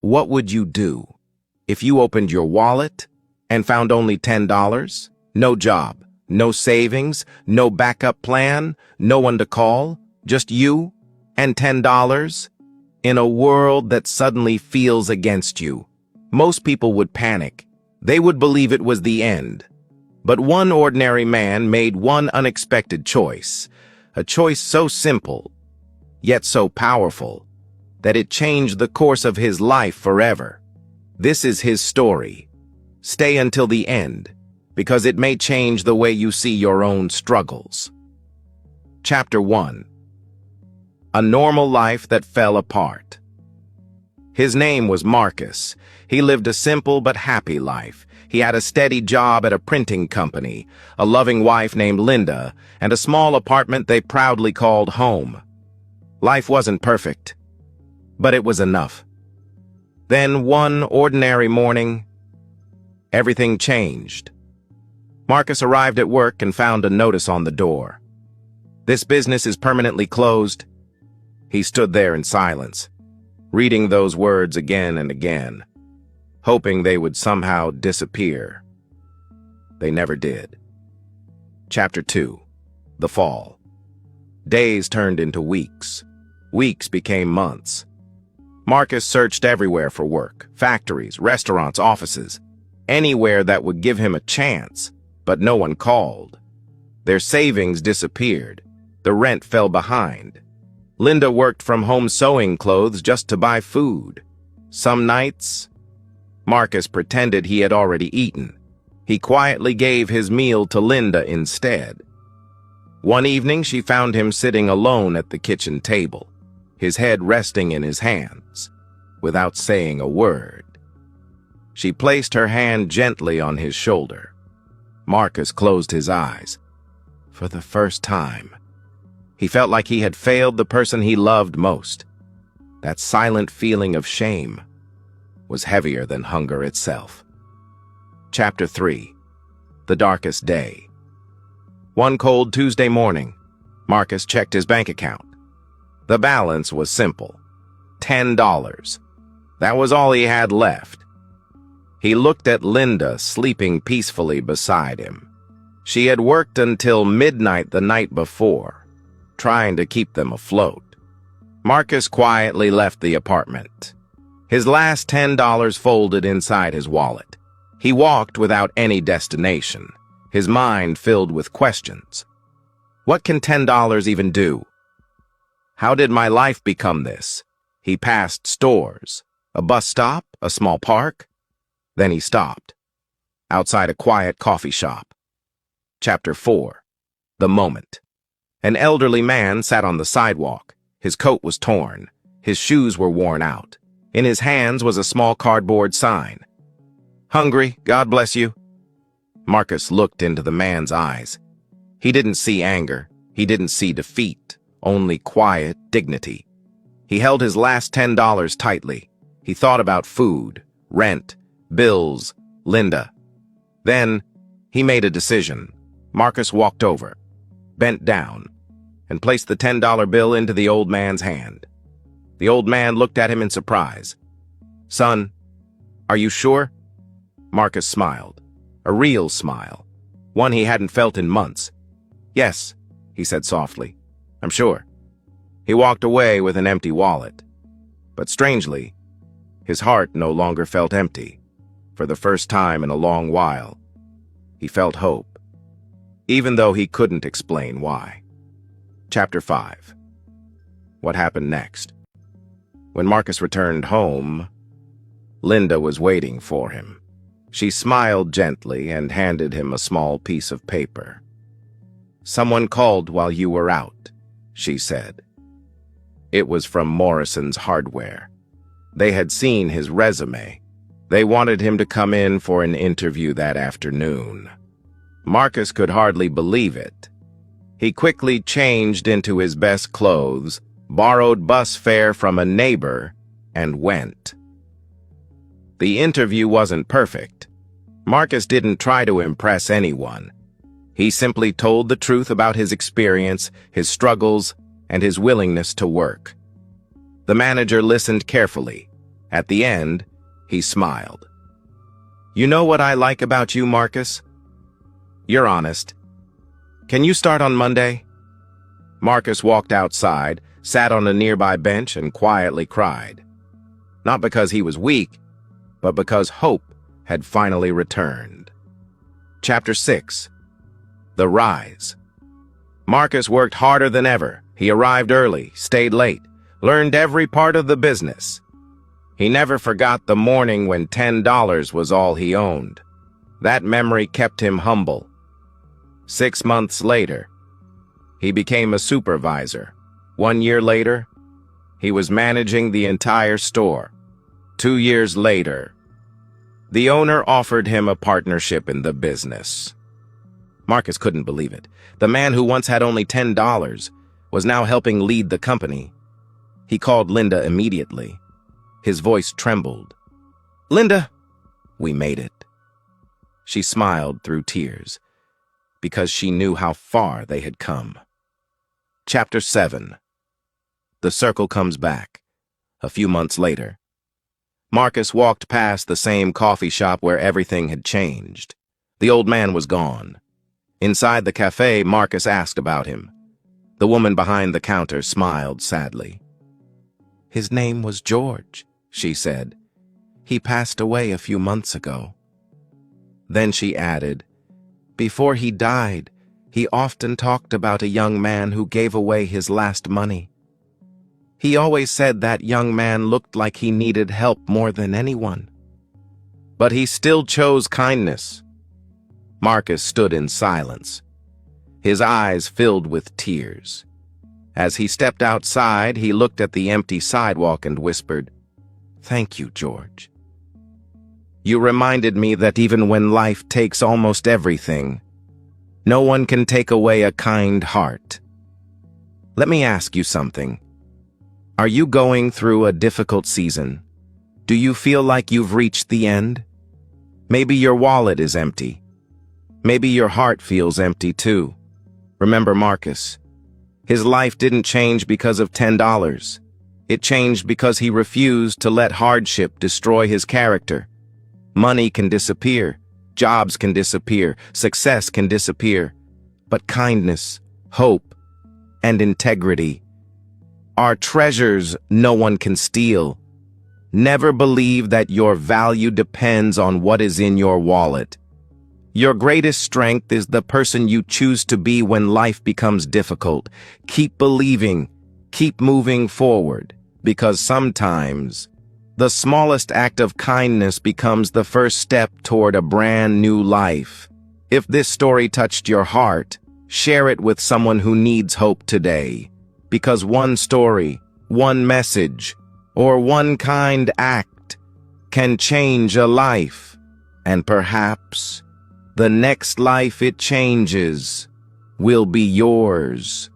What would you do if you opened your wallet and found only $10? No job, no savings, no backup plan, no one to call, just you and $10? In a world that suddenly feels against you, most people would panic. They would believe it was the end. But one ordinary man made one unexpected choice, a choice so simple, yet so powerful, that it changed the course of his life forever. This is his story. Stay until the end, because it may change the way you see your own struggles. Chapter 1. A normal life that fell apart. His name was Marcus. He lived a simple but happy life. He had a steady job at a printing company, a loving wife named Linda, and a small apartment they proudly called home. Life wasn't perfect, but it was enough. Then one ordinary morning, everything changed. Marcus arrived at work and found a notice on the door. "This business is permanently closed." He stood there in silence, reading those words again and again, hoping they would somehow disappear. They never did. Chapter 2. The Fall. Days turned into weeks. Weeks became months. Marcus searched everywhere for work, factories, restaurants, offices, anywhere that would give him a chance, but no one called. Their savings disappeared. The rent fell behind. Linda worked from home sewing clothes just to buy food. Some nights, Marcus pretended he had already eaten. He quietly gave his meal to Linda instead. One evening, she found him sitting alone at the kitchen table, his head resting in his hands, without saying a word. She placed her hand gently on his shoulder. Marcus closed his eyes. For the first time, he felt like he had failed the person he loved most. That silent feeling of shame was heavier than hunger itself. Chapter 3. The Darkest Day. One cold Tuesday morning, Marcus checked his bank account. The balance was simple: $10. That was all he had left. He looked at Linda sleeping peacefully beside him. She had worked until midnight the night before, trying to keep them afloat. Marcus quietly left the apartment, his last $10 folded inside his wallet. He walked without any destination, his mind filled with questions. What can $10 even do? How did my life become this? He passed stores, a bus stop, a small park. Then he stopped, outside a quiet coffee shop. Chapter 4. The Moment. An elderly man sat on the sidewalk. His coat was torn. His shoes were worn out. In his hands was a small cardboard sign. "Hungry, God bless you." Marcus looked into the man's eyes. He didn't see anger. He didn't see defeat, only quiet dignity. He held his last $10 tightly. He thought about food, rent, bills, Linda. Then he made a decision. Marcus walked over, bent down, and placed the $10 bill into the old man's hand. The old man looked at him in surprise. "Son, are you sure?" Marcus smiled, a real smile, one he hadn't felt in months. "Yes," he said softly, "I'm sure." He walked away with an empty wallet. But strangely, his heart no longer felt empty. For the first time in a long while, he felt hope, even though he couldn't explain why. Chapter 5. What happened next? When Marcus returned home, Linda was waiting for him. She smiled gently and handed him a small piece of paper. "Someone called while you were out," she said. It was from Morrison's Hardware. They had seen his resume. They wanted him to come in for an interview that afternoon. Marcus could hardly believe it. He quickly changed into his best clothes, borrowed bus fare from a neighbor, and went. The interview wasn't perfect. Marcus didn't try to impress anyone. He simply told the truth about his experience, his struggles, and his willingness to work. The manager listened carefully. At the end, he smiled. You know what I like about you, Marcus? You're honest. Can you start on Monday? Marcus walked outside, sat on a nearby bench, and quietly cried. Not because he was weak, but because hope had finally returned. Chapter 6. The Rise. Marcus worked harder than ever. He arrived early, stayed late, learned every part of the business. He never forgot the morning when $10 was all he owned. That memory kept him humble. 6 months later, he became a supervisor. 1 year later, he was managing the entire store. 2 years later, the owner offered him a partnership in the business. Marcus couldn't believe it. The man who once had only $10 was now helping lead the company. He called Linda immediately. His voice trembled. "Linda, we made it." She smiled through tears, because she knew how far they had come. Chapter 7. The circle comes back. A few months later, Marcus walked past the same coffee shop where everything had changed. The old man was gone. Inside the cafe, Marcus asked about him. The woman behind the counter smiled sadly. "His name was George," she said. "He passed away a few months ago." Then she added, "Before he died, he often talked about a young man who gave away his last money. He always said that young man looked like he needed help more than anyone. But he still chose kindness." Marcus stood in silence. His eyes filled with tears. As he stepped outside, he looked at the empty sidewalk and whispered, "Thank you, George. You reminded me that even when life takes almost everything, no one can take away a kind heart." Let me ask you something. Are you going through a difficult season? Do you feel like you've reached the end? Maybe your wallet is empty. Maybe your heart feels empty too. Remember Marcus. His life didn't change because of $10. It changed because he refused to let hardship destroy his character. Money can disappear, jobs can disappear, success can disappear, but kindness, hope, and integrity are treasures no one can steal. Never believe that your value depends on what is in your wallet. Your greatest strength is the person you choose to be when life becomes difficult. Keep believing, keep moving forward, because sometimes the smallest act of kindness becomes the first step toward a brand new life. If this story touched your heart, share it with someone who needs hope today, because one story, one message, or one kind act can change a life, and perhaps the next life it changes will be yours.